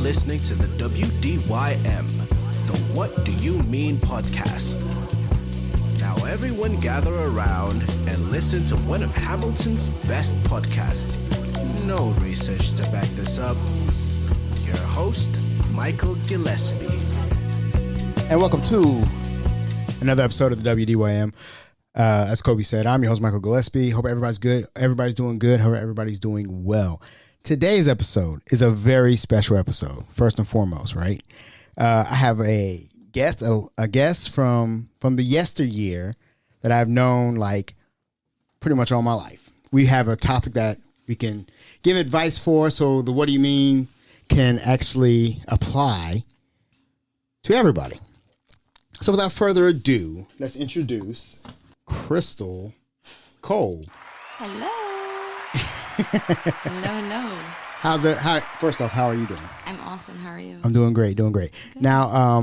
listening to the WDYM, the What Do You Mean podcast. Now everyone gather around and listen to one of Hamilton's best podcasts. No research to back this up. Your host, Michael Gillespie. And welcome to another episode of the WDYM. As Kobe said, I'm your host, Michael Gillespie. Hope everybody's good. Everybody's doing good. Hope everybody's doing well. Today's episode is a very special episode, first and foremost, right? I have a guest from the yesteryear that I've known like pretty much all my life. We have a topic that we can give advice for, so the What Do You Mean can actually apply to everybody. So without further ado, let's introduce Crystal Kolb. Hello. Hello. First off, how are you doing? I'm awesome. How are you? I'm doing great. Good. Now,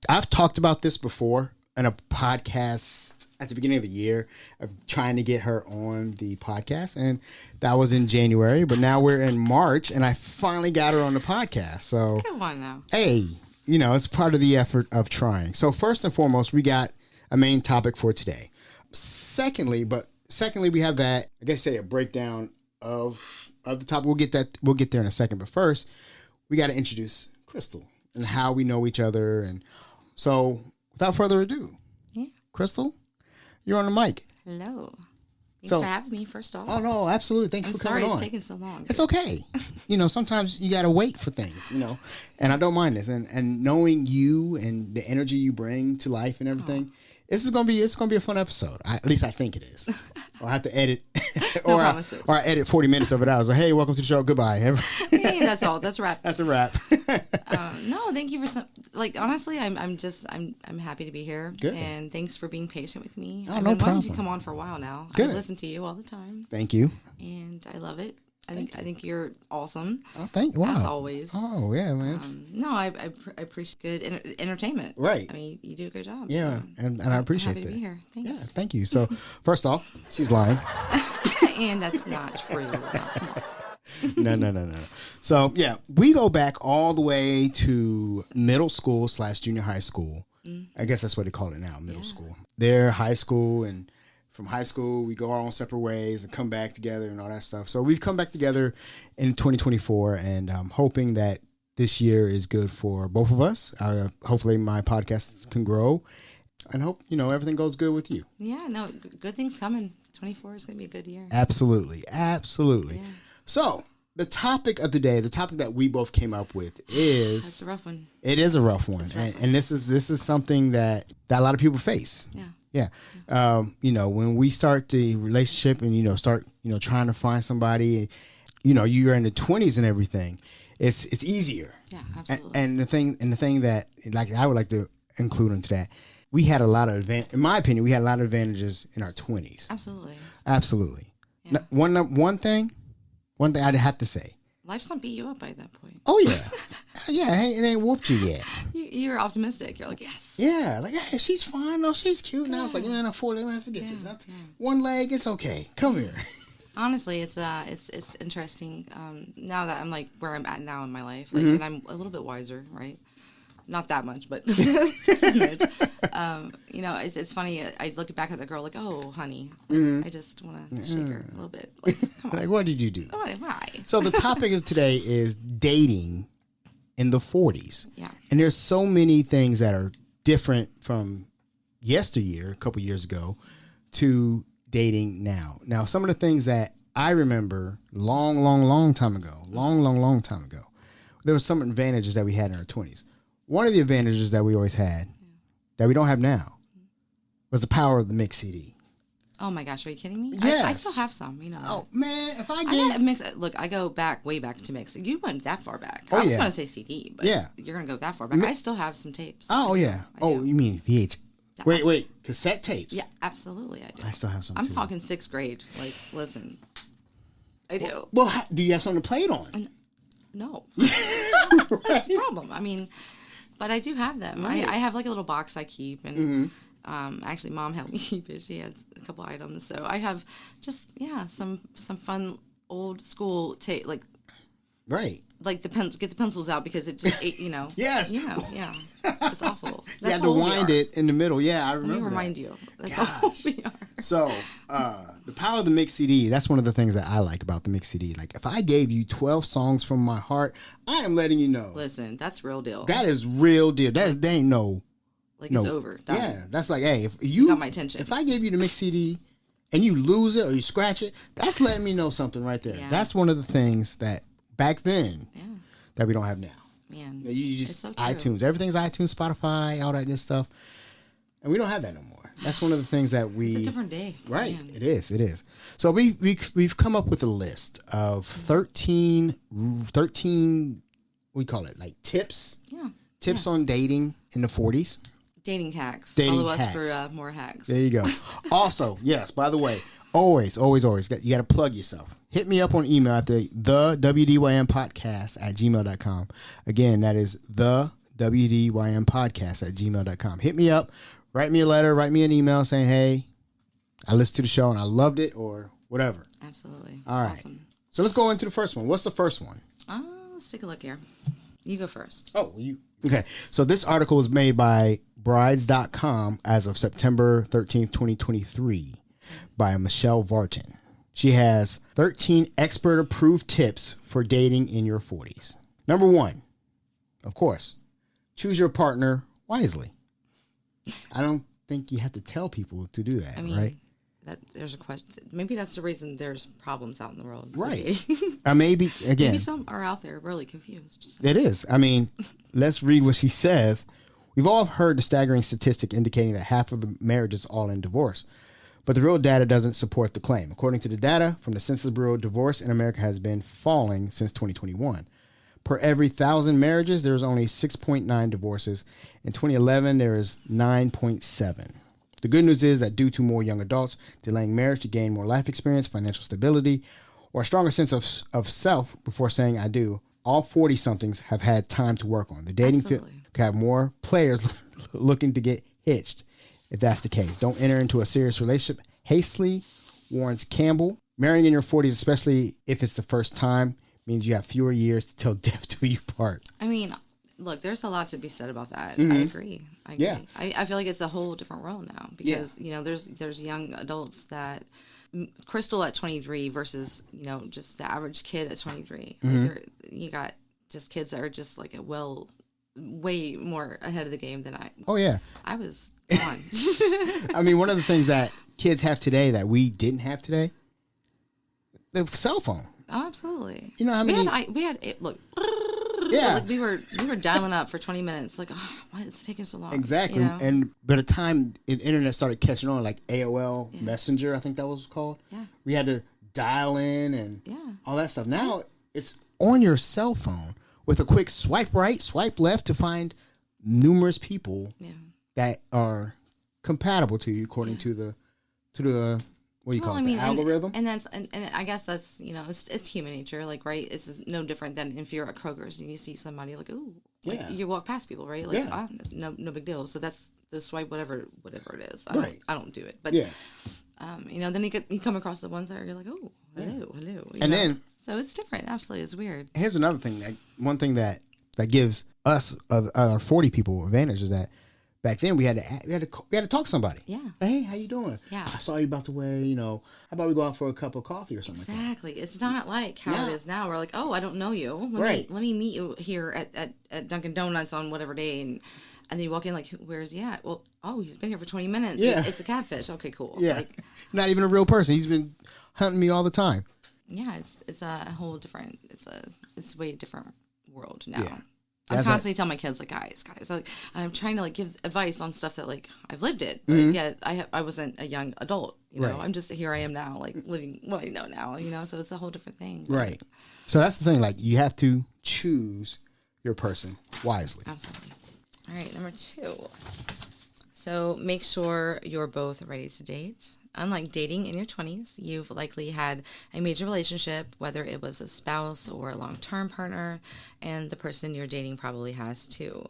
I've talked about this before in a podcast at the beginning of the year of trying to get her on the podcast, and that was in January, but now we're in March, and I finally got her on the podcast. So, Good one, though. Hey, it's part of the effort of trying. So first and foremost, we got a main topic for today. Secondly, we have that, I guess, a breakdown of the topic. We'll get there in a second. But first, we got to introduce Crystal and how we know each other. And so, without further ado, Crystal, you're on the mic. Hello. Thanks for having me, first off. Oh, no, absolutely. Thank you for coming on. I'm sorry it's taking so long. It's okay. Sometimes you got to wait for things, and I don't mind this. And knowing you and the energy you bring to life and everything, it's gonna be a fun episode. At least I think it is. I'll have to edit, or I edit 40 minutes of it out. I was like, hey, welcome to the show. Goodbye. Hey, that's all. That's a wrap. That's a wrap. No, thank you for honestly, I'm happy to be here. Good. And thanks for being patient with me. Oh, I've no been wanting problem. to come on for a while now. Good. I listen to you all the time. Thank you. And I love it. I think you're awesome. Oh, thank you. Wow. As always. Oh, yeah, man. No, I appreciate good entertainment. Right. I mean, you do a good job. Yeah, so and I appreciate I'm happy that. to be here. Thanks. Yeah, thank you. So, first off, she's lying. And that's not true. No. So, yeah, we go back all the way to middle school / junior high school. I guess that's what they call it now, middle school. They're high school, and from high school, we go our own separate ways and come back together and all that stuff. So we've come back together in 2024, and I'm hoping that this year is good for both of us. Hopefully my podcast can grow, and hope, everything goes good with you. Yeah, no, good things coming. 24 is going to be a good year. Absolutely. Yeah. So the topic of the day, the topic that we both came up with is... That's a rough one. It is a rough one. And this is something that a lot of people face. Yeah. When we start the relationship and, start, trying to find somebody, you're in the 20s and everything, it's easier. Yeah, absolutely. And the thing that, like, I would like to include into that, we had a lot of, in my opinion, we had a lot of advantages in our 20s. Absolutely. Yeah. One thing I'd have to say. Life's not beat you up by that point. Oh, yeah. Yeah, it ain't whooped you yet. You're optimistic. You're like, yes. Yeah, like, hey, she's fine. No, she's cute. Now it's like, man, forget this. One leg, it's okay. Come here. Honestly, it's interesting. Now that I'm like where I'm at now in my life, and I'm a little bit wiser, right? Not that much, but just a smidge. It's funny. I look back at the girl like, oh, honey, I just want to shake her a little bit. Like, come on. Like, what did you do? Why? So the topic of today is dating in the 40s. Yeah. And there's so many things that are different from yesteryear, a couple years ago, to dating now. Now, some of the things that I remember long time ago, long time ago, there were some advantages that we had in our 20s. One of the advantages that we always had that we don't have now was the power of the mix CD. Oh my gosh, are you kidding me? Yes. I still have some, Oh man, if I get a mix. Look, I go way back to mix. You went that far back. I was going to say CD, but you're going to go that far back. I still have some tapes. Oh yeah. You mean VH? Wait, cassette tapes? Yeah, absolutely, I do. I still have some. I'm talking 6th grade. Like, listen, I do. Well, do you have something to play it on? No. Right. That's the problem. I mean, but I do have them. Right. I have like a little box I keep, and actually, Mom helped me keep it. She had a couple items, so I have just some fun old school tape, like Like get the pencils out because it just ate, Yes. Yeah. It's awful. You had to wind it in the middle. Yeah, I remember. Let me remind you. That's how we are. So, the power of the mix CD, that's one of the things that I like about the mix CD. Like, if I gave you 12 songs from my heart, I am letting you know. Listen, that's real deal. That is real deal. That ain't no. Like, it's over. Done. Yeah, that's like, hey, if you got my attention. If I gave you the mix CD and you lose it or you scratch it, that's letting me know something right there. Yeah. That's one of the things that back then that we don't have now. Man, you just it's so true. iTunes, everything's iTunes, Spotify, all that good stuff, and we don't have that no more. That's one of the things that we. It's a different day, right? Man. It is. So we've come up with a list of 13. We call it like tips. Yeah. Tips on dating in the 40s. Dating hacks. Dating Follow hacks. us for more hacks. There you go. Also, yes. By the way, always, you got to plug yourself. Hit me up on email at the WDYM podcast@gmail.com. Again, that is the WDYM podcast@gmail.com. Hit me up, write me a letter, write me an email saying, hey, I listened to the show and I loved it or whatever. Absolutely. All right. Awesome. So let's go into the first one. What's the first one? Let's take a look here. You go first. Oh, okay. So this article was made by brides.com as of September 13th, 2023 by Michelle Vartan. She has 13 expert-approved tips for dating in your 40s. Number 1, of course, choose your partner wisely. I don't think you have to tell people to do that, right? There's a question. Maybe that's the reason there's problems out in the world. Right. Maybe, again. Maybe some are out there really confused. It is. I mean, let's read what she says. We've all heard the staggering statistic indicating that half of the marriages all end divorce. But the real data doesn't support the claim. According to the data from the Census Bureau, divorce in America has been falling since 2021. Per every 1,000 marriages, there's only 6.9 divorces. In 2011, there is 9.7. The good news is that due to more young adults delaying marriage to gain more life experience, financial stability, or a stronger sense of self before saying I do, all 40-somethings have had time to work on. The dating field could have more players looking to get hitched. If that's the case, don't enter into a serious relationship hastily, warns Campbell. Marrying in your 40s, especially if it's the first time, means you have fewer years to till death do you part. I mean, look, there's a lot to be said about that. Mm-hmm. I agree. Yeah. I feel like it's a whole different world now because, there's young adults that Crystal at 23 versus, just the average kid at 23. Mm-hmm. Like you got just kids that are just like way more ahead of the game than I. Oh, yeah. I was on. I mean, one of the things that kids have today that we didn't have today, the cell phone. Oh, absolutely. You know how many? We had look. Yeah. Like we were dialing up for 20 minutes. Like, why is it taking so long? Exactly. And by the time the internet started catching on, like AOL Messenger, I think that was called. Yeah. We had to dial in and all that stuff. Now it's on your cell phone with a quick swipe right, swipe left to find numerous people that are compatible to you according to the what do you call it? The algorithm. And I guess that's it's human nature, like, right? It's no different than if you're at Kroger's and you see somebody like, ooh, like, you walk past people, right? Like, no big deal. So that's the swipe, whatever it is. I don't do it, but then you come across the ones that you're like, oh, hello, and then so it's different. Absolutely, it's weird. Here's another thing. One thing that gives us our 40 people advantage is that back then we had to talk to somebody. Yeah. Hey, how you doing? Yeah. I saw you about the way. How about we go out for a cup of coffee or something? Exactly. Like it's not like how it is now. We're like, oh, I don't know you. Let me meet you here at Dunkin' Donuts on whatever day, and then you walk in like, where's he at? Well, he's been here for 20 minutes. Yeah. It's a catfish. Okay, cool. Yeah. Like, not even a real person. He's been hunting me all the time. Yeah, it's a whole different. It's a way different world now. Yeah. I'm constantly telling my kids, like, guys, like, I'm trying to like give advice on stuff that like I've lived it, but yet I wasn't a young adult, Right. I'm just here I am now, like living what I know now, so it's a whole different thing. Right. So that's the thing, like you have to choose your person wisely. Absolutely. All right, number 2. So make sure you're both ready to date. Unlike dating in your 20s, you've likely had a major relationship, whether it was a spouse or a long-term partner, and the person you're dating probably has too.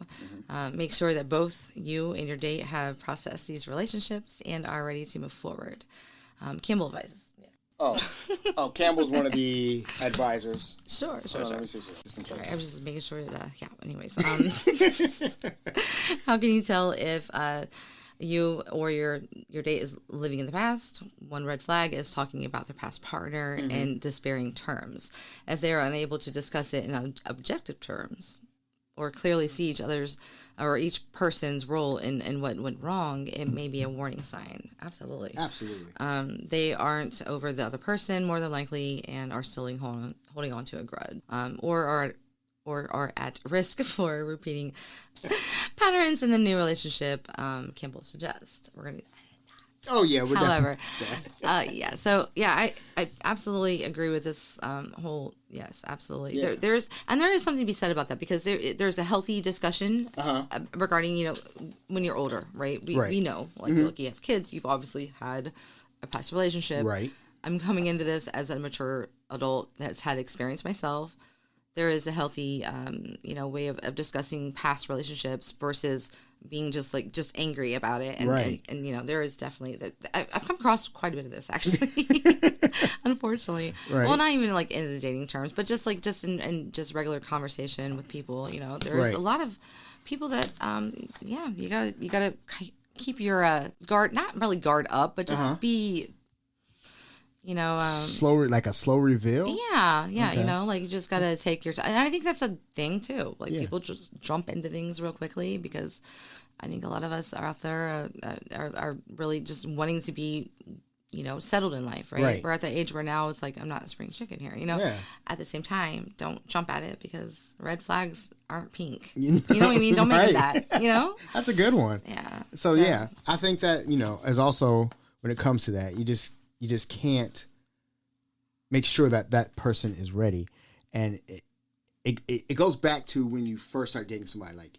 Make sure that both you and your date have processed these relationships and are ready to move forward. Campbell advises. Campbell's one of the advisors. Sure. Let me see, just in case. Right, I was just making sure that, anyways. How can you tell if you or your date is living in the past? One red flag is talking about their past partner in despairing terms. If they are unable to discuss it in objective terms or clearly see each other's or each person's role in what went wrong, it may be a warning sign. Absolutely. They aren't over the other person more than likely and are still holding on to a grudge, or are at risk for repeating patterns in the new relationship. Campbell suggests we're gonna. However, I absolutely agree with this whole. Yes, absolutely. Yeah. There is something to be said about that because there's a healthy discussion regarding when you're older, right? We know look, you have kids, you've obviously had a past relationship, right? I'm coming into this as a mature adult that's had experience myself. There is a healthy way of discussing past relationships versus being just angry about it, and there is definitely that. I've come across quite a bit of this actually, unfortunately. Right. Well, not even in the dating terms, but just in just regular conversation with people. There's a lot of people that you gotta keep your guard, not really guard up, but just be. Slow, like a slow reveal. Yeah. Okay. You just gotta take your time. And I think that's a thing too. People just jump into things real quickly because I think a lot of us are out there are really just wanting to be, settled in life, right? We're at the age where now it's I'm not a spring chicken here, At the same time, don't jump at it because red flags aren't pink. You know what I mean? Don't make it that, That's a good one. Yeah. So I think that, is also when it comes to that, you just can't make sure that person is ready. And it goes back to when you first start dating somebody, like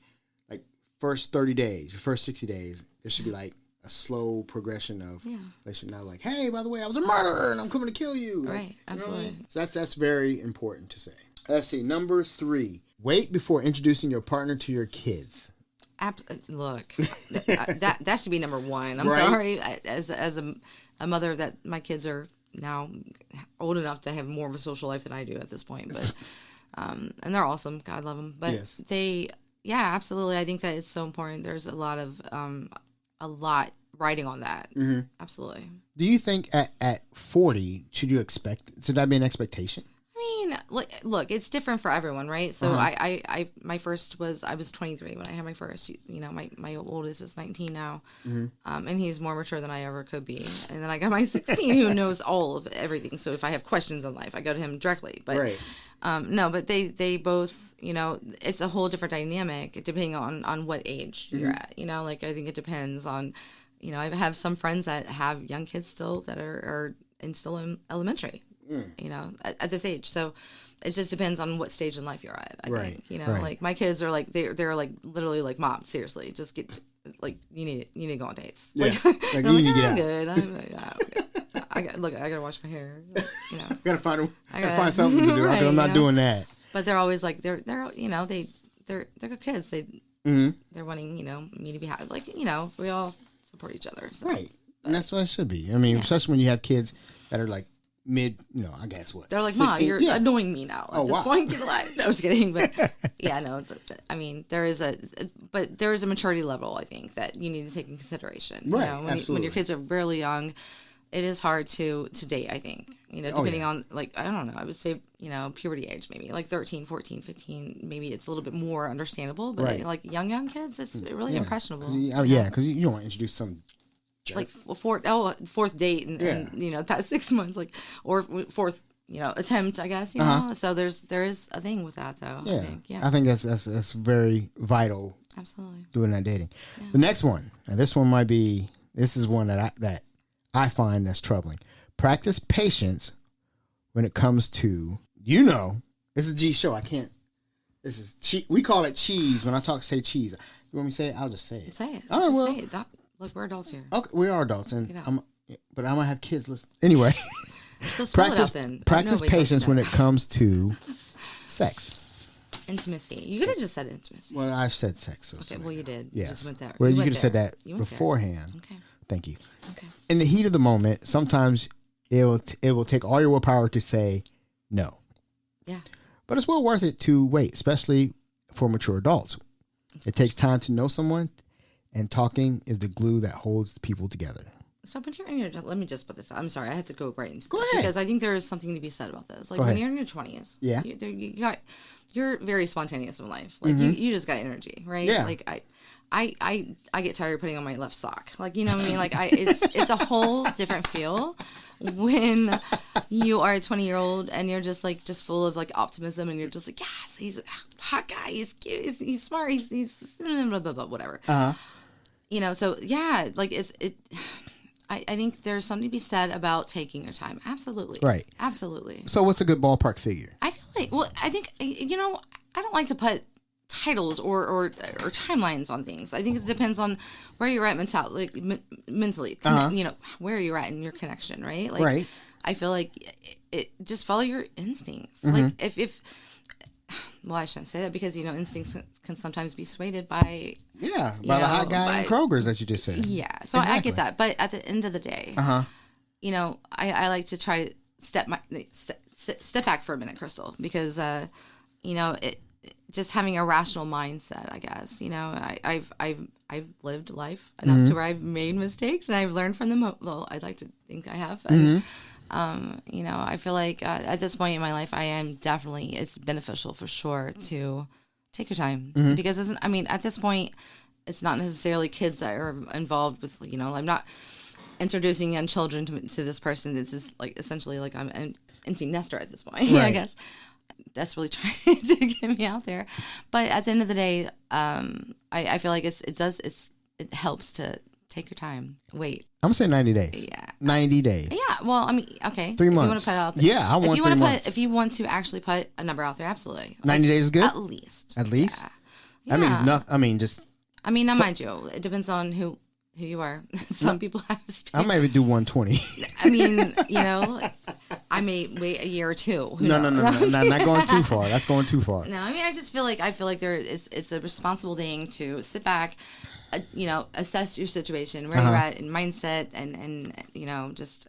first 30 days, your first 60 days, there should be a slow progression of relationship. Now, hey, by the way, I was a murderer and I'm coming to kill you. Right, absolutely. So that's very important to say. Let's see, number 3, wait before introducing your partner to your kids. Look, that should be number 1. I'm sorry, as a mother that my kids are now old enough to have more of a social life than I do at this point, but and they're awesome. God love them, but absolutely. I think that it's so important. There's a lot riding on that. Mm-hmm. Absolutely. Do you think at 40 should that be an expectation? I mean, look, it's different for everyone, right? So I was 23 when I had my first. My oldest is 19 now, and he's more mature than I ever could be. And then I got my 16 who knows all of everything. So if I have questions in life, I go to him directly. But but they both, it's a whole different dynamic depending on what age you're at. I think it depends on, I have some friends that have young kids still that are still in elementary. At this age. So it just depends on what stage in life you're at. I think, my kids are they're literally Mom, seriously, just get you need to go on dates. Yeah. You need to get out. Good. I'm good. I gotta wash my hair. Gotta find something to do. I'm not doing that. But they're always they're good kids. They're wanting me to be happy. We all support each other. So. Right, and that's what it should be. I mean, especially when you have kids that are mid, I guess what? They're Ma, you're annoying me now. At this point, get alive. No, I was kidding. But I mean, there is a maturity level, I think, that you need to take in consideration. Right, when your kids are really young, it is hard to date, I think. Depending on, I don't know, I would say, puberty age, maybe 13, 14, 15, maybe it's a little bit more understandable. But young kids, it's really impressionable. Yeah, because you don't want to introduce some jerk. Fourth date and the past 6 months, or fourth attempt, I guess. So there is a thing with that though. Yeah, I think that's very vital. Absolutely. Doing that dating. Yeah. The next one, and this is one that I find that's troubling. Practice patience when it comes to this is a G show. I can't. This is we call it cheese when I say cheese. You want me to say it? I'll just say it. Say it. All right. Say it. Look, we're adults here. Okay, we are adults, but I'm gonna have kids listen. Anyway, so spell it out then. Practice patience when it comes to sex. Intimacy. You could have just said intimacy. Well, I've said sex. Okay, well you did. Yes. You just went there. You could have said that beforehand. Okay. Thank you. Okay. In the heat of the moment, sometimes it will take all your willpower to say no. Yeah. But it's well worth it to wait, especially for mature adults. It takes time to know someone, and talking is the glue that holds the people together. So when you're in your, let me just put this. I'm sorry, I have to go right into Go this ahead. because I think there is something to be said about this. Like Go when ahead. you're in your 20s, Yeah. you're very spontaneous in life. Like you just got energy, right? Yeah. Like I get tired of putting on my left sock. Like, you know what I mean? Like it's a whole different feel when you are a 20-year-old and you're just full of like optimism and you're just like, yes, he's a hot guy, he's cute, he's smart, he's blah, blah, blah, whatever. You know, so yeah, like I think there's something to be said about taking your time. Absolutely. Right. Absolutely. So what's a good ballpark figure? I feel like, well, I think, you know, I don't like to put titles or timelines on things. I think it depends on where you're at mentally, you know, where you're at in your connection, right? Like, Right. I feel like it just follow your instincts. Like if well, I shouldn't say that because, you know, instincts can sometimes be swayed by by the hot guy in Kroger's that you just said. Yeah, so exactly. I get that, but at the end of the day, you know, I like to try to step back for a minute, Crystal, because you know, it just having a rational mindset, I guess. You know, I've lived life enough to where I've made mistakes and I've learned from them. Well, I'd like to think I have. And, you know, I feel like at this point in my life, it's beneficial for sure to take your time because at this point, it's not necessarily kids that are involved with, you know, I'm not introducing young children to this person. It's just like essentially like I'm an empty nester at this point, right. I guess. Desperately trying to get me out there. But at the end of the day, I feel like it helps to take your time. Wait. I'm going to say 90 days. Yeah. 90 days. Yeah. Well, I mean, okay. 3 months. If you want to put it out there. Yeah, I want 3 months. If you want to actually put a number out there, absolutely. 90 days is good? At least. At least? Yeah. That means nothing. Now mind you, it depends on who you are. Some people have space. I maybe do 120. I mean, you know, I may wait a year or two. No, not going too far. That's going too far. No, I mean, I feel like it's a responsible thing to sit back, you know, assess your situation, where you're at in mindset, and you know, just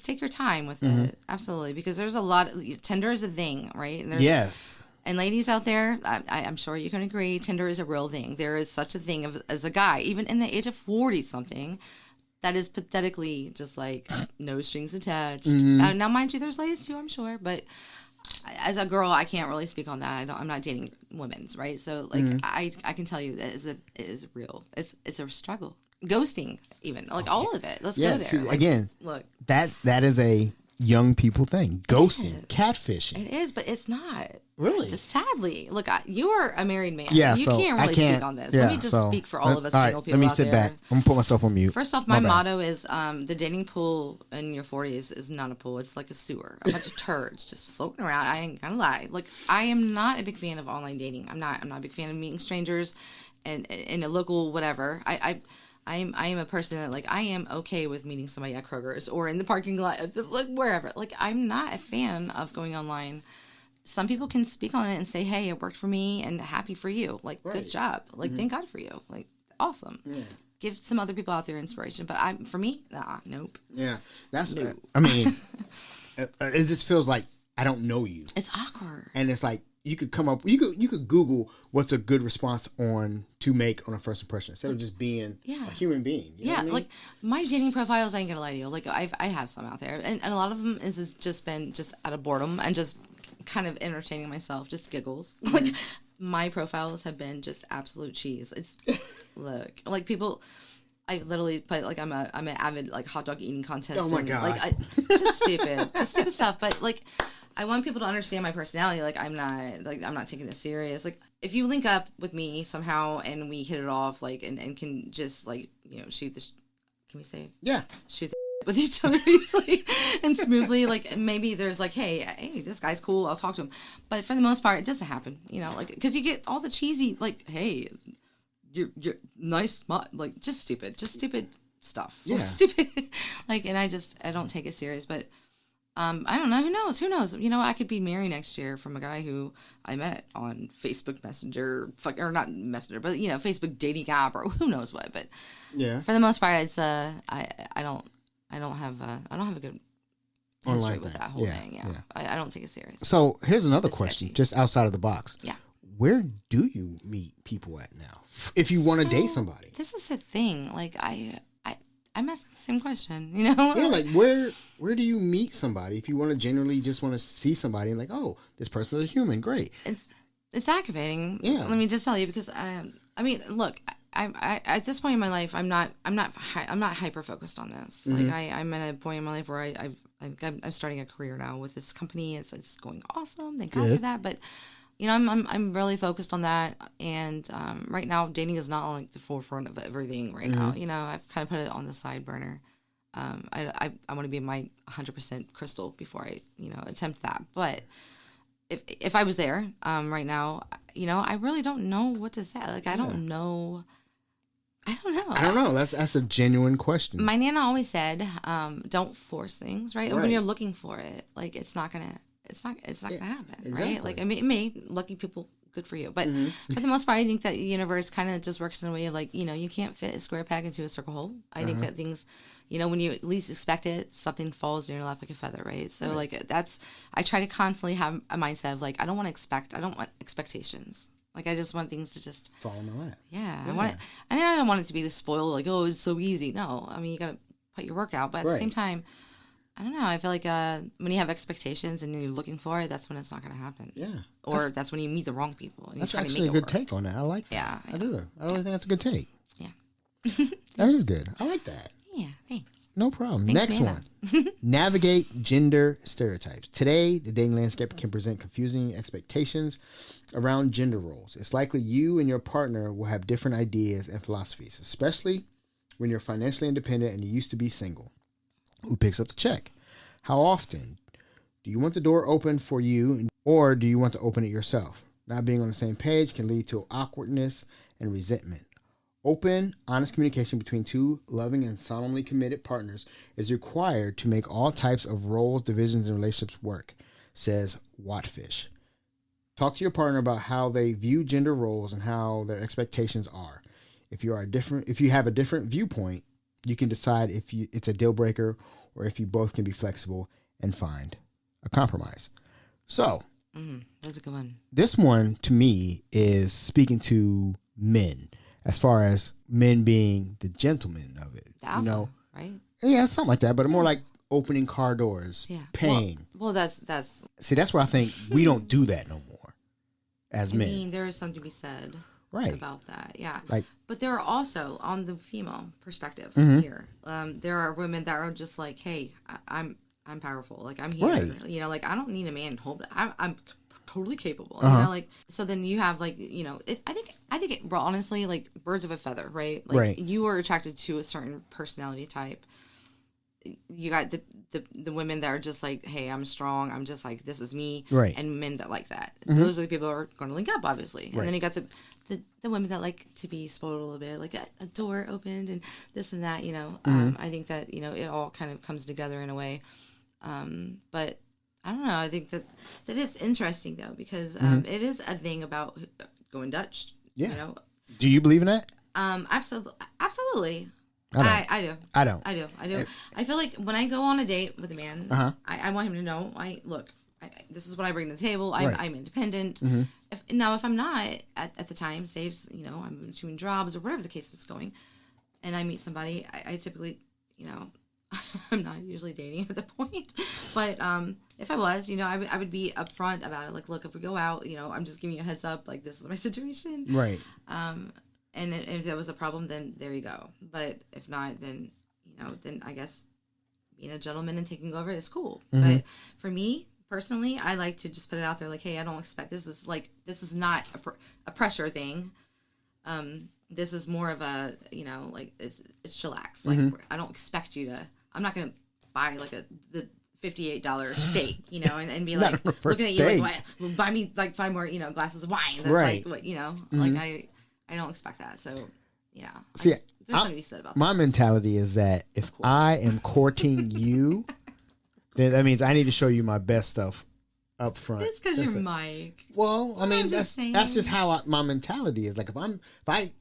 take your time with it. Absolutely, because there's a lot. Tinder is a thing, right? And yes. And ladies out there, I'm sure you can agree, Tinder is a real thing. There is such a thing as a guy, even in the age of 40-something, that is pathetically just like no strings attached. Now, mind you, there's ladies too, I'm sure, but as a girl, I can't really speak on that. I'm not dating women, right? So, like, I can tell you that it is real. It's a struggle. Ghosting, even all of it. Let's go there. See, again, look, that is a young people thing. Ghosting, catfishing. It is, but it's not. Really? Sadly. Look, you are a married man. Yeah, you so can't really speak on this. Yeah, let me just speak for all of us single people let me out sit there. back. I'm going to put myself on mute. First off, my motto is the dating pool in your 40s is not a pool. It's like a sewer. A bunch of turds just floating around. I ain't gonna lie. Like, I am not a big fan of online dating. I'm not a big fan of meeting strangers and in a local whatever. I am a person that, like, I am okay with meeting somebody at Kroger's or in the parking lot, like, wherever. Like, I'm not a fan of going online. Some people can speak on it and say, hey, it worked for me and happy for you. Like, good job. Like, thank God for you. Like, awesome. Yeah. Give some other people out there inspiration. But for me, nope. Yeah. That's, I mean, it just feels like I don't know you. It's awkward. And it's like, you could Google what's a good response to make on a first impression instead of just being a human being. You know what I mean? Like my dating profiles, I ain't gonna lie to you. Like I have some out there, and a lot of them is just been just out of boredom and just kind of entertaining myself, just giggles. Like my profiles have been just absolute cheese. It's look like people. I literally put like I'm an avid like hot dog eating contest. Oh my God! Like just stupid stuff. But like. I want people to understand my personality. Like I'm not taking this serious. Like if you link up with me somehow and we hit it off, like and can just like shoot the, can we say shoot the with each other easily and smoothly. Like maybe there's like hey this guy's cool. I'll talk to him. But for the most part, it doesn't happen. Like because you get all the cheesy like hey you're nice spot like just stupid stuff. Yeah, stupid. Like and I don't take it serious, but. I don't know. Who knows? I could be married next year from a guy who I met on Facebook Messenger, or not Messenger, but Facebook dating app, or who knows what. But yeah, for the most part, it's I don't have a good history with that whole thing. Yeah. I don't take it serious. So here's another question, sketchy. just outside of the box. Yeah. Where do you meet people at now? If you want to date somebody. This is the thing. Like I'm asking the same question, you know? Yeah, like where do you meet somebody if you want to genuinely just want to see somebody and like, oh, this person is a human, great. It's aggravating. Yeah. Let me just tell you, because I mean, look, I at this point in my life, I'm not hyper focused on this. Mm-hmm. Like I'm at a point in my life where I'm starting a career now with this company. It's going awesome. Thank God for that. But you know, I'm really focused on that. And right now, dating is not on like the forefront of everything right now. You know, I've kind of put it on the side burner. I want to be my 100% crystal before I, you know, attempt that. But if I was there right now, you know, I really don't know what to say. Like, I don't know. I don't know. That's a genuine question. My Nana always said, don't force things, right? When you're looking for it, like, it's not gonna happen, exactly. right? Like, I mean, it may, lucky people, good for you. But for the most part, I think that the universe kind of just works in a way of like, you know, you can't fit a square peg into a circle hole. I think that things, you know, when you least expect it, something falls in your lap like a feather, right? So like I try to constantly have a mindset of like, I don't want expectations. Like, I just want things to just fall in my lap. Yeah. I don't want it to be this spoiled, like, oh, it's so easy. No, I mean, you got to put your work out. But at the same time, I don't know. I feel like when you have expectations and you're looking for it, that's when it's not going to happen. Yeah. Or that's when you meet the wrong people. And that's you're trying actually to make a good take on that. I like that. Yeah. I do. I really think that's a good take. Yeah. That is good. I like that. Yeah, thanks. No problem. Thanks, Next Nana. one. Navigate gender stereotypes. Today, the dating landscape can present confusing expectations around gender roles. It's likely you and your partner will have different ideas and philosophies, especially when you're financially independent and you used to be single. Who picks up the check? How often? Do you want the door open for you, or do you want to open it yourself? Not being on the same page can lead to awkwardness and resentment. Open, honest communication between two loving and solemnly committed partners is required to make all types of roles, divisions, and relationships work, says Wattfish. Talk to your partner about how they view gender roles and how their expectations are. If you have a different viewpoint, you can decide if it's a deal breaker or if you both can be flexible and find a compromise. So, that's a good one. This one to me is speaking to men. As far as men being the gentleman of it, the alpha, you know, right? Yeah, something like that, but more like opening car doors, paying. Well, that's see, that's where I think we don't do that no more as men. I mean, there is something to be said, about that, yeah. Like, but there are also, on the female perspective here, there are women that are just like, hey, I'm powerful, like I'm here, you know, like I don't need a man to hold it. I'm totally capable, you know, like, so then you have like, you know, I think it, well, honestly, like birds of a feather, right? Like you are attracted to a certain personality type. You got the women that are just like, hey, I'm strong, I'm just like, this is me, and men that like that. Those are the people that are going to link up, obviously. And then you got the women that like to be spoiled a little bit, like a door opened and this and that, you know. I think that, you know, it all kind of comes together in a way. But I don't know. I think that is interesting though, because it is a thing about going Dutch. Yeah. You know. Do you believe in that? Absolutely. I do. I don't. I do. I feel like when I go on a date with a man, I want him to know. This is what I bring to the table. I'm independent. If I'm not at the time, say if, you know, I'm between jobs or whatever the case was going, and I meet somebody, I typically, you know, I'm not usually dating at the point, but if I was, you know, I would be upfront about it. Like, look, if we go out, you know, I'm just giving you a heads up. Like, this is my situation. Right. And if there was a problem, then there you go. But if not, then, you know, then I guess being a gentleman and taking over is cool. But for me personally, I like to just put it out there. Like, hey, I don't expect this is not a pressure thing. This is more of a, you know, like it's chillax. Like I don't expect you to. I'm not gonna buy like the $58 steak, you know, and be like looking at you like, buy me like 5 more, you know, glasses of wine. That's like what, you know, like I don't expect that. So yeah. See, there's something to be said about that. My mentality is that if I am courting you, then that means I need to show you my best stuff up front. It's because you're Mike. Well, I mean, that's just how my mentality is. Like if I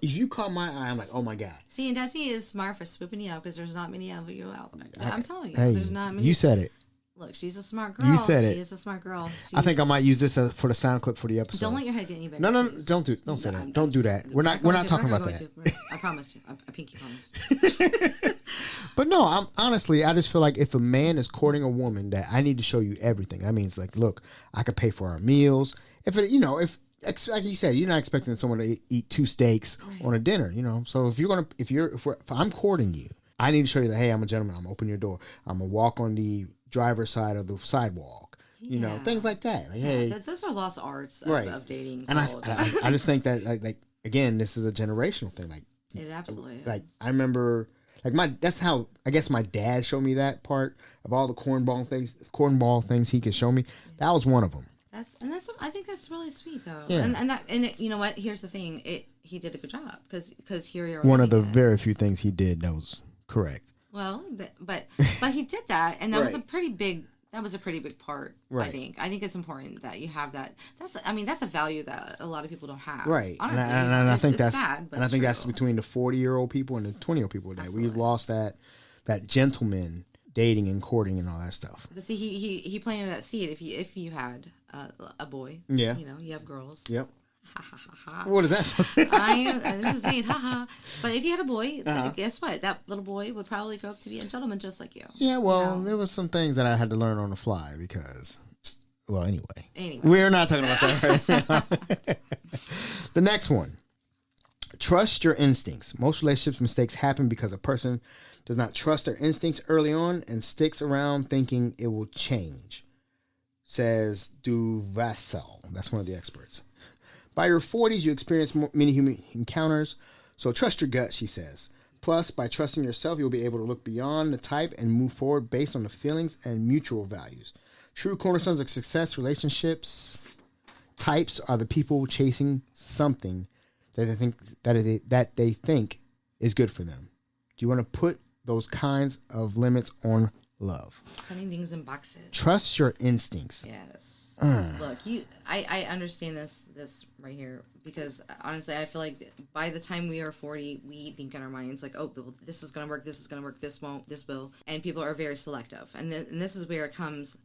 if you caught my eye, I'm like, oh my God. See, and Desi is smart for swooping you up because there's not many of you out there. I'm telling you, Hey, there's not many. You said it. Look, she's a smart girl. You said it. She is a smart girl. I think I might use this for the sound clip for the episode. Don't let your head get any bigger. No, please. don't say that. Don't do that. We're not talking about that. I promise you. I pinky promise. But no, I'm honestly, I just feel like if a man is courting a woman, that I need to show you everything. That means like, look, I could pay for our meals. If it, if like you said, you're not expecting someone to eat 2 steaks on a dinner, So if I'm courting you, I need to show you that, hey, I'm a gentleman. I'm gonna open your door. I'm gonna walk on the driver's side of the sidewalk. Things like that. Like, hey, those are lost arts of dating. And I just think that like again, this is a generational thing. Like it absolutely is. Like I remember, that's how I guess my dad showed me that part of all the cornball things he could show me. That was one of them. I think that's really sweet though. Yeah. And you know what? Here's the thing. He did a good job because here you're one of the very few things he did that was correct. Well, but he did that, and that was a pretty big. That was a pretty big part. Right. I think it's important that you have that. That's a value that a lot of people don't have. Right. Honestly, and I think that's sad, but and I think that's between the 40-year-old people and the 20-year-old people that we've lost that gentleman dating and courting and all that stuff. But see, he planted that seed. If you had a boy, yeah, you have girls. Yep. Ha ha ha ha. What is that? I'm just saying, ha ha. But if you had a boy, guess what? That little boy would probably grow up to be a gentleman just like you. Yeah, well, there was some things that I had to learn on the fly because, well, anyway. We're not talking about that right now. The next one. Trust your instincts. Most relationships mistakes happen because a person does not trust their instincts early on and sticks around thinking it will change, says Duvassel. That's one of the experts. By your 40s, you experience many human encounters, so trust your gut, she says. Plus, by trusting yourself, you'll be able to look beyond the type and move forward based on the feelings and mutual values. True cornerstones of success relationships types are the people chasing something that they think is good for them. Do you want to put those kinds of limits on love? Putting things in boxes. Trust your instincts. Yes. Look, I understand this right here because honestly, I feel like by the time we are 40, we think in our minds like, oh, this is gonna work, this won't, this will, and people are very selective, and this is where it comes,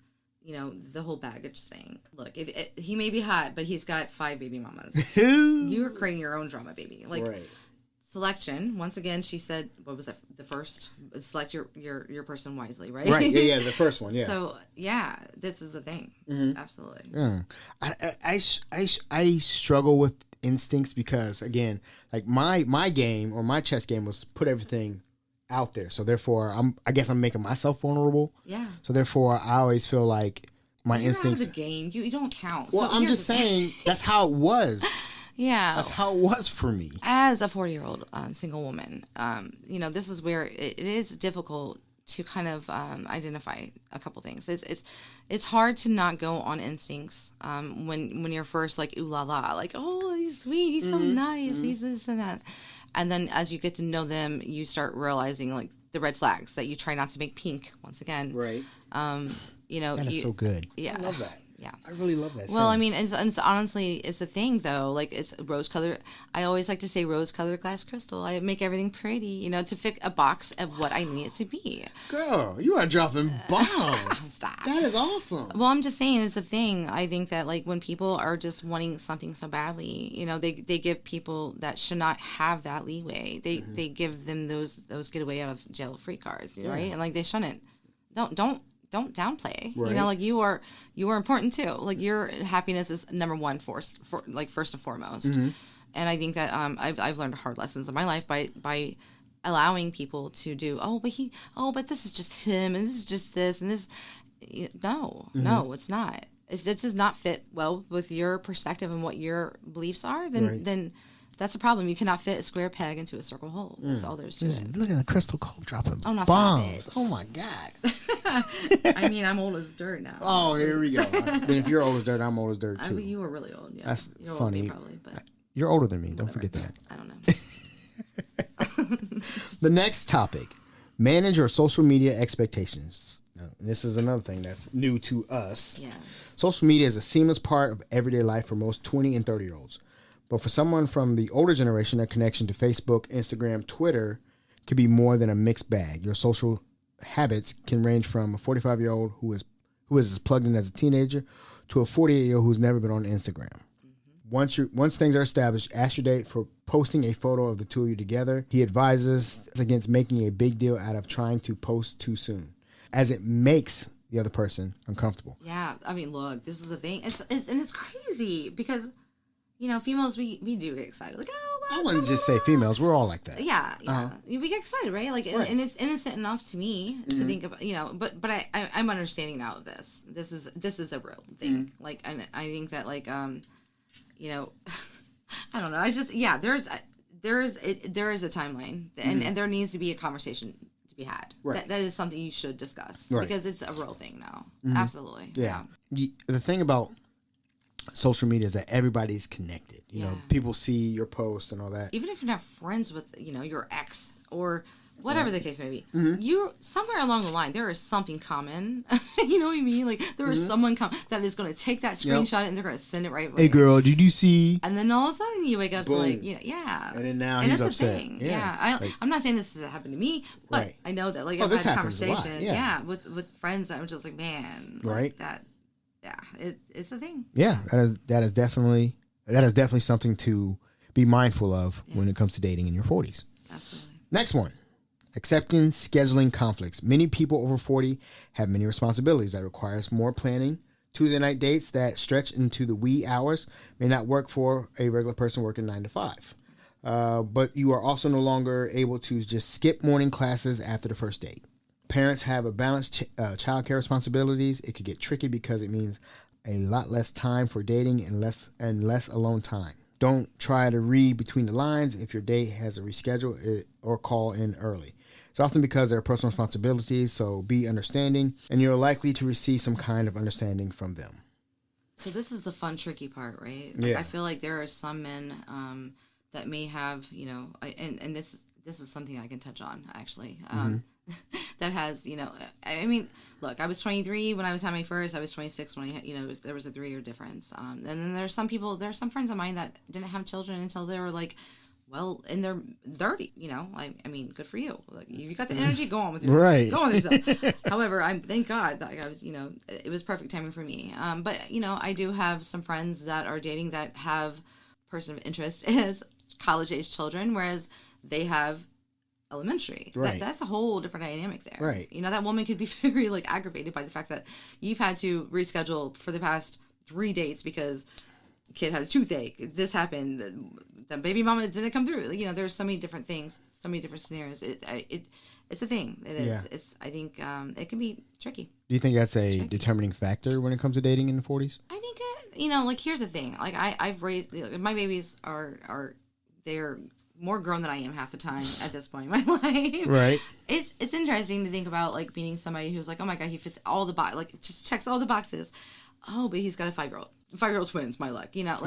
the whole baggage thing. Look, if he may be hot, but he's got 5 baby mamas. You are creating your own drama, baby. Like. Right. Selection. Once again, she said, what was that? The first, select your person wisely, right? Right. Yeah. The first one. Yeah. So yeah, this is a thing. Mm-hmm. Absolutely. Yeah. I struggle with instincts because again, like my game or my chess game was put everything out there. So therefore, I guess I'm making myself vulnerable. Yeah. So therefore, I always feel like my instincts. Out of the game, you don't count. Well, so I'm just saying that's how it was. Yeah. That's how it was for me. As a 40-year-old single woman, this is where it is difficult to kind of identify a couple things. It's hard to not go on instincts when you're first like, ooh la la, like, oh, he's sweet, he's so nice, he's this and that. And then as you get to know them, you start realizing like the red flags that you try not to make pink once again. Right. That is so good. Yeah. I love that. Yeah, I really love that. Well, I mean, it's honestly, it's a thing though. Like it's rose-colored. I always like to say rose-colored glass crystal. I make everything pretty, to fit a box of what I need it to be. Girl, you are dropping bombs. Stop. That is awesome. Well, I'm just saying it's a thing. I think that like when people are just wanting something so badly, they give people that should not have that leeway. They give them those get away out of jail free cards, right? And like they shouldn't. Don't downplay. Right. Like you are important too. Like your happiness is number one first and foremost. Mm-hmm. And I think that I've learned hard lessons in my life by allowing people to do. But this is just him, and this is just this, and this. No, it's not. If this does not fit well with your perspective and what your beliefs are, then that's a problem. You cannot fit a square peg into a circle hole. That's all there is to it. Look at the crystal Kolb dropping not bombs. Oh my God. I mean, I'm old as dirt now. Oh, here we go. Then if you're old as dirt, I'm old as dirt too. You were really old. Yeah, that's you're funny. Older than me, probably, but you're older than me. Don't forget that. I don't know. The next topic: manage your social media expectations. Now, this is another thing that's new to us. Yeah. Social media is a seamless part of everyday life for most 20 and 30-year-olds. But for someone from the older generation, their connection to Facebook, Instagram, Twitter could be more than a mixed bag. Your social habits can range from a 45-year-old who is as plugged in as a teenager to a 48-year-old who's never been on Instagram. Once things are established, ask your date for posting a photo of the two of you together. He advises against making a big deal out of trying to post too soon, as it makes the other person uncomfortable. Yeah, I mean, look, this is a thing. It's crazy because, females, we do get excited. Like, I wouldn't just say females. We're all like that. Yeah. We get excited, right? Like, right. And it's innocent enough to me to think about, but I'm understanding now of this. This is a real thing. Like, and I think that, like, I don't know. I just, there is a timeline, and there needs to be a conversation to be had. Right. That is something you should discuss, right, because it's a real thing now. Absolutely. Yeah. The thing about social media is that everybody's connected. You know, people see your posts and all that. Even if you're not friends with, your ex or whatever the case may be, you somewhere along the line there is something common. You know what I mean? Like there is someone that is going to take that screenshot and they're going to send it right away. Hey girl, did you see? And then all of a sudden you wake up Boom. to like, And then now he's upset. I'm not saying this has happened to me, but I know that like I've had conversation. With friends. I'm just like, man, right? Like it's a thing. Yeah, that is definitely something to be mindful of when it comes to dating in your 40s. Absolutely. Next one. Accepting scheduling conflicts. Many people over 40 have many responsibilities that requires more planning. Tuesday night dates that stretch into the wee hours may not work for a regular person working 9 to 5. But you are also no longer able to just skip morning classes after the first date. Parents have a balanced childcare responsibilities. It could get tricky because it means a lot less time for dating and less alone time. Don't try to read between the lines if your date has a reschedule or call in early. It's often because there are personal responsibilities, so be understanding, and you're likely to receive some kind of understanding from them. So this is the fun, tricky part, right? Like, I feel like there are some men that may have, and this is something I can touch on, actually, that has, I mean, look, I was 23 when I was having my first. I was 26 when there was a 3-year difference. And then there's some friends of mine that didn't have children until they were like, well, in their 30, I mean, good for you. Like, you got the energy, go on with your go on with yourself. However, thank God that I was, it was perfect timing for me. But I do have some friends that are dating that have person of interest as college age children, whereas they have elementary. Right. That's a whole different dynamic there. Right. That woman could be very like aggravated by the fact that you've had to reschedule for the past 3 dates because kid had a toothache. This happened. The baby mama didn't come through. There's so many different things, so many different scenarios. It's a thing. It is. Yeah. I think it can be tricky. Do you think that's a determining factor when it comes to dating in the 40s? I think like here's the thing. Like I've raised my babies they're more grown than I am half the time at this point in my life. Right. It's interesting to think about like meeting somebody who's like, oh my God, he fits all the just checks all the boxes. Oh, but he's got a 5-year-old twins, my luck. What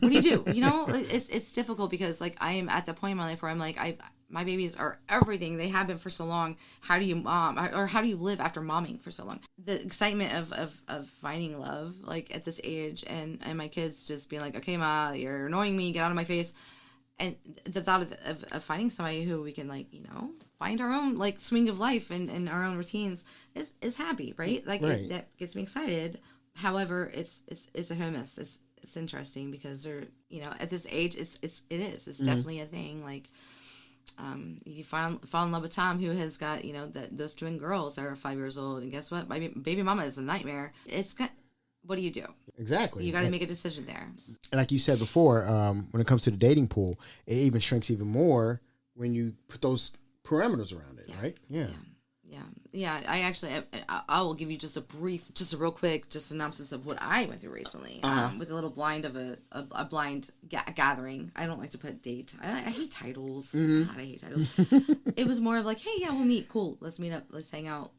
do you do? It's difficult because like I am at the point in my life where I'm like, my babies are everything. They have been for so long. How do you mom or how do you live after momming for so long? The excitement of finding love like at this age and my kids just being like, okay, Ma, you're annoying me. Get out of my face. And the thought of finding somebody who we can like, find our own like swing of life and our own routines is happy, right? Like that gets me excited. However, it's a hit or miss. It's interesting because they're at this age it's definitely a thing. Like you fall in love with Tom who has got those twin girls that are 5 years old, and guess what? My baby mama is a nightmare. What do you do? Exactly. You got to make a decision there. And like you said before, when it comes to the dating pool, it even shrinks even more when you put those parameters around it, right? Yeah. I actually, I will give you just a real quick synopsis of what I went through recently with a little blind of a blind gathering. I don't like to put date. I hate titles. God, I hate titles. It was more of like, hey, yeah, we'll meet. Cool. Let's meet up. Let's hang out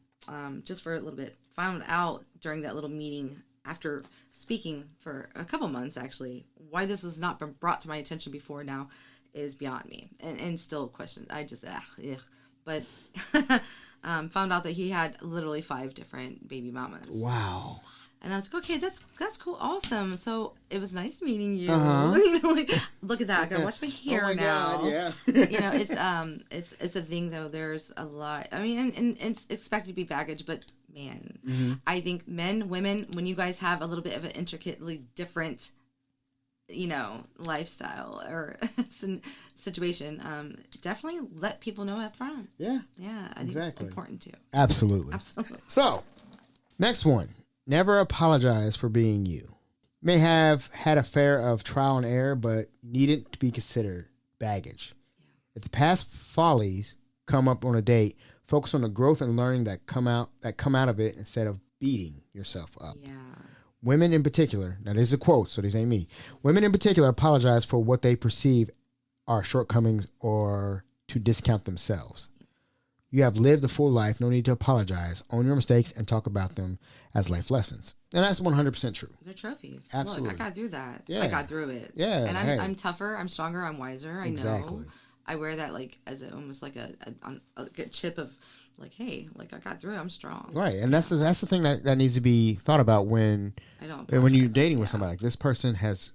just for a little bit. Found out during that little meeting after speaking for a couple months, actually, why this has not been brought to my attention before now is beyond me and still questions. I just, but found out that he had literally 5 different baby mamas. Wow. And I was like, okay, that's cool, awesome. So it was nice meeting you. Uh-huh. You know, like, look at that. I gotta wash my hair Oh my now. God, yeah. You know, it's a thing though. There's a lot. I mean, and it's expected to be baggage, but man, I think men, women, when you guys have a little bit of an intricately different, you know, lifestyle or situation, definitely let people know up front. Yeah. Yeah, I think it's important too. Absolutely. So, next one. Never apologize for being you. You may have had a fair of trial and error, but needn't to be considered baggage. Yeah. If the past follies come up on a date, focus on the growth and learning that come out of it instead of beating yourself up. Yeah. Women in particular, now this is a quote, so this ain't me. Women in particular apologize for what they perceive are shortcomings or to discount themselves. You have lived a full life. No need to apologize. Own your mistakes and talk about them as life lessons. And that's 100% true. They're trophies. Absolutely. Look, I got through that. Yeah. I got through it. Yeah. And I'm tougher. I'm stronger. I'm wiser. I know. I wear that like as almost like a chip of like, hey, like I got through it. I'm strong. Right. And that's the thing that needs to be thought about when you're dating with somebody. Like this person has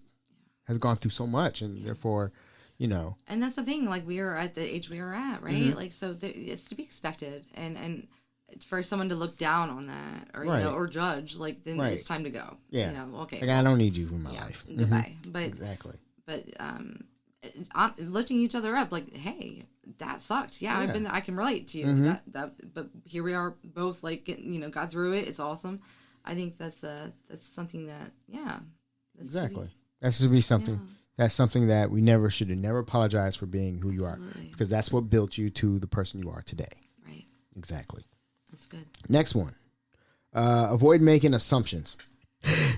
gone through so much, and therefore, you know. And that's the thing. Like we are at the age we are at, right? Mm-hmm. Like so, it's to be expected, and for someone to look down on that or you know or judge, like then it's time to go. Yeah. You know, okay. Like I don't need you in my life. Goodbye. Mm-hmm. But exactly. But lifting each other up, like, hey, that sucked. Yeah, I've been there. I can relate to you. Mm-hmm. But here we are, both like got through it. It's awesome. I think that's something that exactly. That should be something. Yeah. That's something that we should never apologize for being who you are, because that's what built you to the person you are today. Right. Exactly. That's good. Next one. Avoid making assumptions.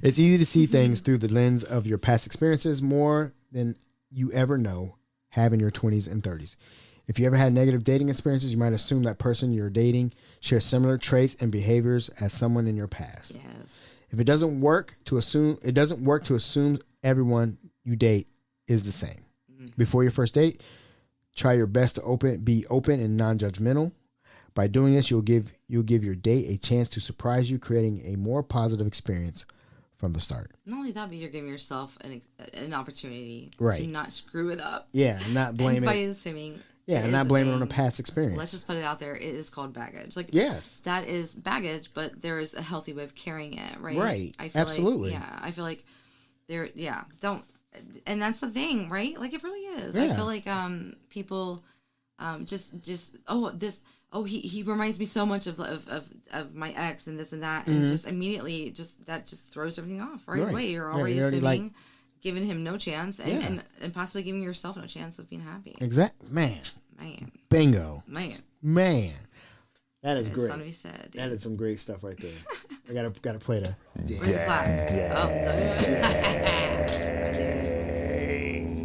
It's easy to see things through the lens of your past experiences more than you ever have in your 20s and 30s. If you ever had negative dating experiences, you might assume that person you're dating shares similar traits and behaviors as someone in your past. Yes. If it doesn't work to assume everyone you date is the same. Mm-hmm. Before your first date, try your best to be open and non-judgmental. By doing this, you'll give your date a chance to surprise you, creating a more positive experience from the start. Not only that, but you're giving yourself an opportunity to not screw it up. Yeah, and not blame it. By assuming. Yeah, and not blame it on a past experience. Let's just put it out there. It is called baggage. Like, yes, that is baggage, but there is a healthy way of carrying it, right? Right. Absolutely. I feel like don't. And that's the thing, right? Like it really is. Yeah. I feel like people he reminds me so much of my ex and this and that, and just immediately that throws everything off right away. You're already assuming, giving him no chance, and possibly giving yourself no chance of being happy. Exactly, man. Bingo, man. That is great. Something to be said. That is some great stuff right there. I gotta play the.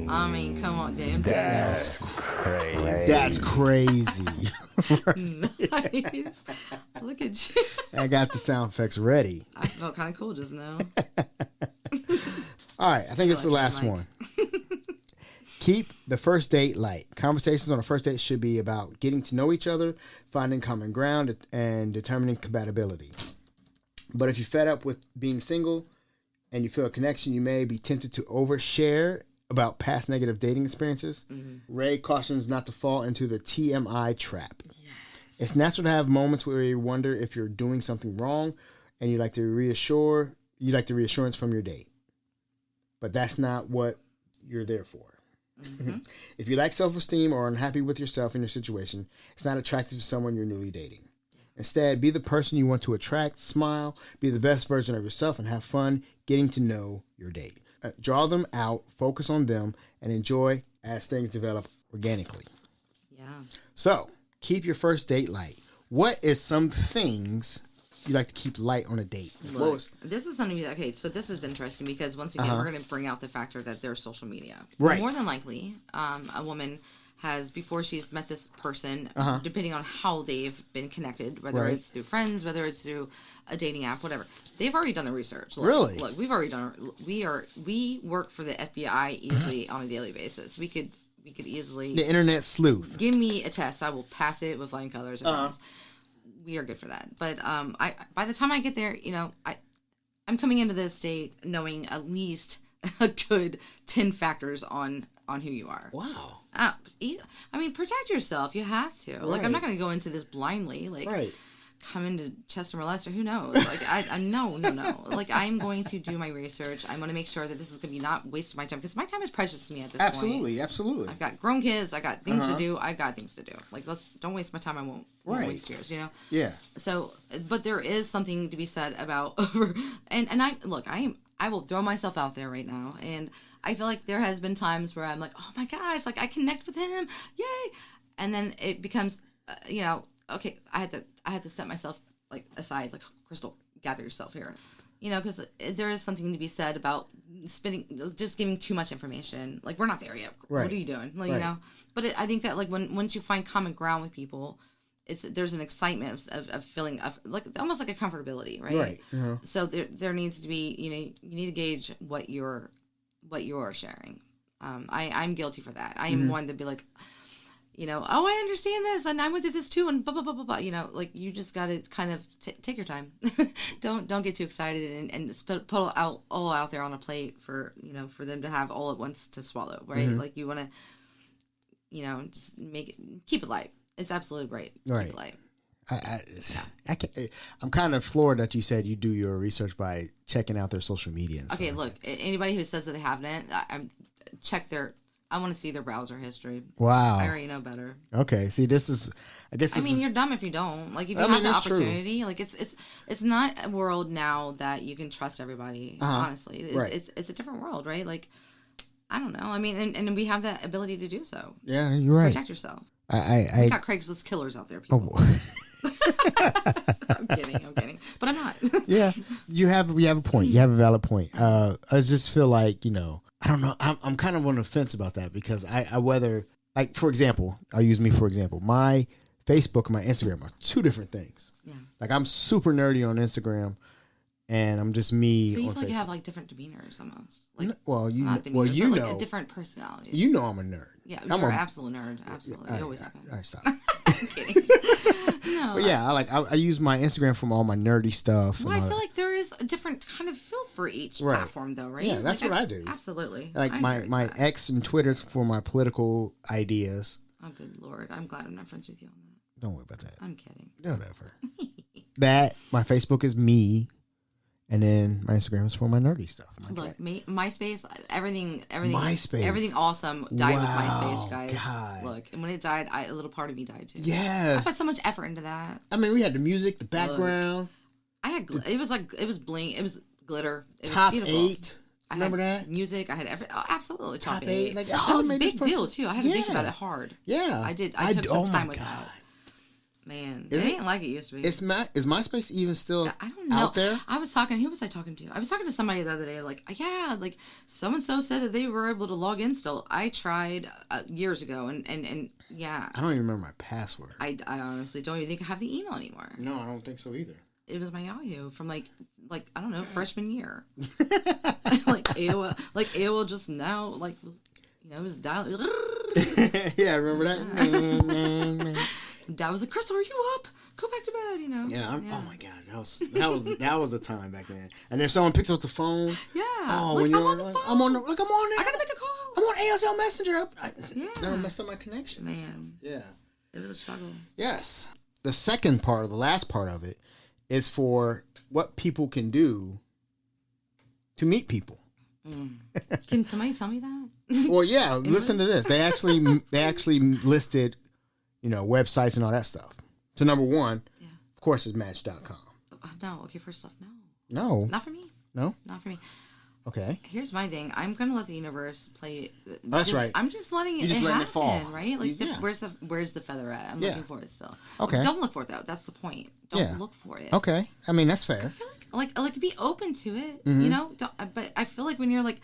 I mean, come on, damn. That's crazy. That's crazy. Nice. Look at you. I got the sound effects ready. I felt kind of cool just now. All right, I think it's the last one. Keep the first date light. Conversations on a first date should be about getting to know each other, finding common ground, and determining compatibility. But if you're fed up with being single and you feel a connection, you may be tempted to overshare about past negative dating experiences. Mm-hmm. Ray cautions not to fall into the TMI trap. Yes. It's natural to have moments where you wonder if you're doing something wrong, and you like the reassurance from your date. But that's not what you're there for. Mm-hmm. If you lack self-esteem or are unhappy with yourself and your situation, it's not attractive to someone you're newly dating. Instead, be the person you want to attract, smile, be the best version of yourself, and have fun getting to know your date. Draw them out, focus on them, and enjoy as things develop organically. Yeah. So, keep your first date light. What is some things you like to keep light on a date? Look, this is something, okay, so this is interesting because once again, we're going to bring out the factor that there's social media. Right. More than likely, a woman has, before she's met this person, depending on how they've been connected, whether it's through friends, whether it's through a dating app, whatever, they've already done the research. Really? Look, we've already done, we work for the FBI easily on a daily basis. We could easily... The internet sleuth. Give me a test. I will pass it with flying colors. We are good for that. But by the time I get there, I'm coming into this date knowing at least a good 10 factors on who you are. Wow. I mean, protect yourself. You have to. Right. Like, I'm not going to go into this blindly. Like, Right. come into Chester Molester. Who knows? Like, no. Like, I'm going to do my research. I'm going to make sure that this is going to be not wasting my time, because my time is precious to me at this point. Absolutely. I've got grown kids. I got things to do. I got things to do. Like, don't waste my time. I won't waste yours, you know? Yeah. So, but there is something to be said about and I will throw myself out there right now, and I feel like there has been times where I'm like, oh my gosh, like I connect with him, yay, and then it becomes, okay, I had to set myself like aside, like, Crystal, gather yourself here, because there is something to be said about just giving too much information. Like, we're not there yet. Right. What are you doing? Like, right. But I think that, like, once you find common ground with people, there's an excitement of feeling of, like, almost like a comfortability, right? Right. Uh-huh. So there needs to be, you need to gauge what you're sharing. I'm guilty for that. I am one to be like, oh, I understand this, and I went through this too, and blah blah blah blah blah. Like, you just got to kind of take your time. don't get too excited and just put all out there on a plate for for them to have all at once to swallow, right? Like, you want to, just keep it light. It's absolutely great. Right. Keep it light. I can't, I'm kind of floored that you said you do your research by checking out their social media. And Okay, stuff. look, anybody who says that they haven't, I want to see their browser history. Wow. I already know better. Okay. See, You're dumb if you don't. Like, if you have the opportunity, true. Like, it's not a world now that you can trust everybody. Honestly, it's a different world, right? Like, I don't know. I mean, and we have that ability to do so. Yeah, you're right. Protect yourself. I got Craigslist killers out there, people. Oh. I'm kidding. But I'm not. Yeah, you have a point. You have a valid point. I just feel like, I don't know. I'm kind of on the fence about that, because I whether, like, for example, I'll use me for example. My Facebook and my Instagram are two different things. Yeah. Like, I'm super nerdy on Instagram, and I'm just me. So you on feel like Facebook. you have, like, different demeanors almost. Like, like, different personalities. You know I'm a nerd. Yeah, you're an absolute nerd. Absolutely. You always have been. All right, stop. I'm kidding. No. But yeah, I use my Instagram for all my nerdy stuff. Well, I feel like there is a different kind of feel for each platform, though, right? Yeah, that's what I do. Absolutely. Like, my X and Twitter for my political ideas. Oh, good Lord. I'm glad I'm not friends with you on that. Don't worry about that. I'm kidding. Whatever. My Facebook is me. And then my Instagram is for my nerdy stuff. Look, MySpace, everything MySpace. Everything awesome died with MySpace, guys. God. Look, and when it died, a little part of me died too. Yes. I put so much effort into that. I mean, we had the music, the background. Look, it was bling, it was glitter. It Top was 8. Remember that? Music, I had absolutely top 8. Like, that was a big deal too. I had to think about it hard. Yeah. I did. I took some time with that. Man, it ain't like it used to be. Is MySpace even still I don't know. out there? I was talking. Who was I talking to? I was talking to somebody the other day. Like, yeah, like so and so said that they were able to log in still. I tried years ago, and yeah. I don't even remember my password. I honestly don't even think I have the email anymore. No, I don't think so either. It was my Yahoo from like I don't know, freshman year. like AOL just now was it was dialing. Yeah, I remember that. Dad was like, Crystal, are you up? Go back to bed, Yeah, oh my God, that was a time back then. And if someone picks up the phone, oh, when I'm on the phone. I'm on there. I gotta make a call. I'm on ASL Messenger. I never messed up my connection. Man, yeah, it was a struggle. Yes, the second part, the last part of it, is for what people can do to meet people. Can somebody tell me that? Well, yeah. Listen to this. They actually listed, websites and all that stuff. So number one, of course, is Match.com. No. Okay. First off, no. No. Not for me. No. Not for me. Okay. Here's my thing. I'm gonna let the universe play. That's right. I'm just letting it. Letting it fall, right? Like, where's the feather at? I'm looking for it still. Okay. Don't look for it though. That's the point. Don't look for it. Okay. I mean, that's fair. I feel like be open to it. Mm-hmm. But I feel like when you're like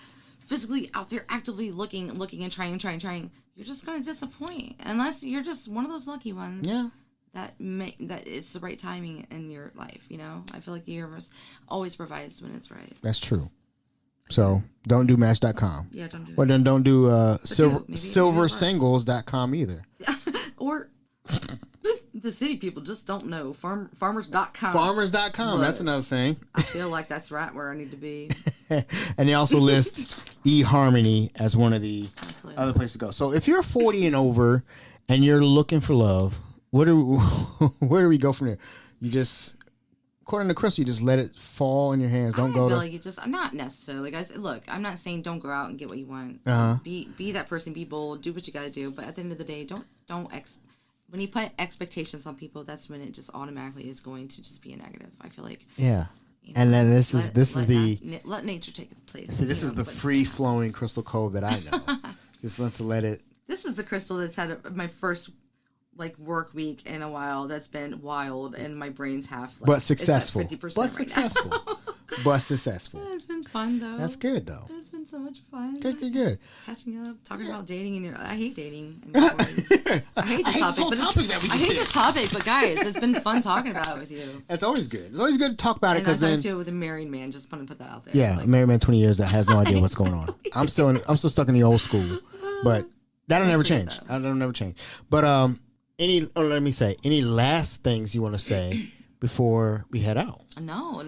physically out there actively looking and trying, you're just gonna disappoint unless you're just one of those lucky ones. Yeah. That it's the right timing in your life. I feel like the universe always provides when it's right. That's true. So don't do Match.com. Yeah, don't do it. Well, then don't do silversingles.com either. Or The city people just don't know. Farmers.com. Farmers.com. That's another thing. I feel like that's right where I need to be. And they also list eHarmony as one of the other places to go. So if you're 40 and over and you're looking for love, where do we go from there? You just, according to Crystal, you just let it fall in your hands. Don't go I feel to... like you just, not necessarily, guys. Look, I'm not saying don't go out and get what you want. Uh-huh. Be that person. Be bold. Do what you got to do. But at the end of the day, when you put expectations on people, that's when it just automatically is going to just be a negative. I feel like. Yeah. You know, And then let nature take its place. See, this is the free flowing crystal Kolb that I know. Just let's let it. This is the crystal that's had my first work week in a while. That's been wild, and my brain's half. But successful. 50% But right successful. But successful. Yeah, it's been fun though. That's good though. It's been so much fun. Good. Catching up, talking about dating, I hate dating. I hate this topic. I hate this topic, but guys, it's been fun talking about it with you. It's always good. It's always good to talk about it because then too with a married man. Just want to put that out there. Yeah, a married man 20 years that has no idea what's going on. I'm still stuck in the old school, but that'll never change. That'll never change. But let me say, any last things you want to say before we head out? No.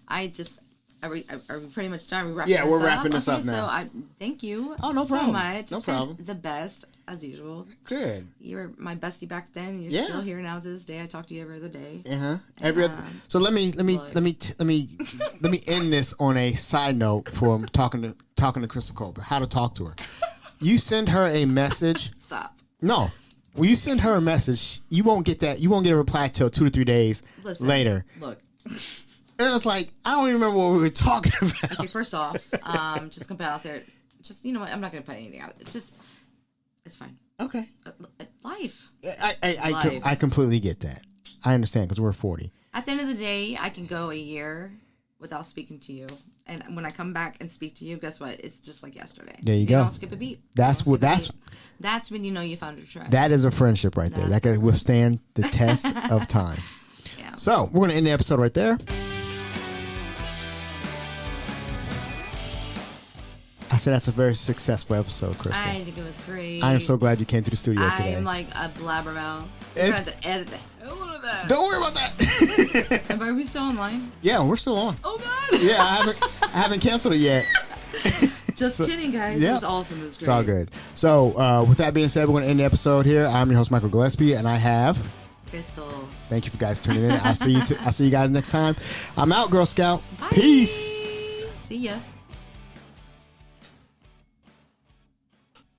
I just. Are we pretty much done? We're wrapping this up now. So I thank you so much. No problem. The best as usual. Good. You were my bestie back then. You're still here now to this day. I talk to you every other day. So let me end this on a side note from talking to Crystal Kolb. How to talk to her. You send her a message. Stop. No. When you send her a message, you won't get that. You won't get a reply till 2 to 3 days later. Look. And it's like, I don't even remember what we were talking about. Okay, first off, just gonna put it out there. Just, you know what? I'm not gonna put anything out. It's fine. Okay. Life. I completely get that. I understand because we're 40. At the end of the day, I can go a year without speaking to you, and when I come back and speak to you, guess what? It's just like yesterday. There you go. Don't skip a beat. That's when you know you found your tribe. That is a friendship right there. That can withstand the test of time. Yeah. So we're gonna end the episode right there. I said that's a very successful episode, Crystal. I think it was great. I am so glad you came to the studio today. I'm like a blabbermouth. We're going to have to edit the hell out of that. Don't worry about that. Are we still online? Yeah, we're still on. Oh, God. Yeah, I haven't canceled it yet. Just kidding, guys. Yeah. It was awesome. It was great. It's all good. So, with that being said, we're going to end the episode here. I'm your host, Michael Gillespie, and I have... Crystal. Thank you for guys tuning in. I'll see you guys next time. I'm out, Girl Scout. Bye. Peace. See ya.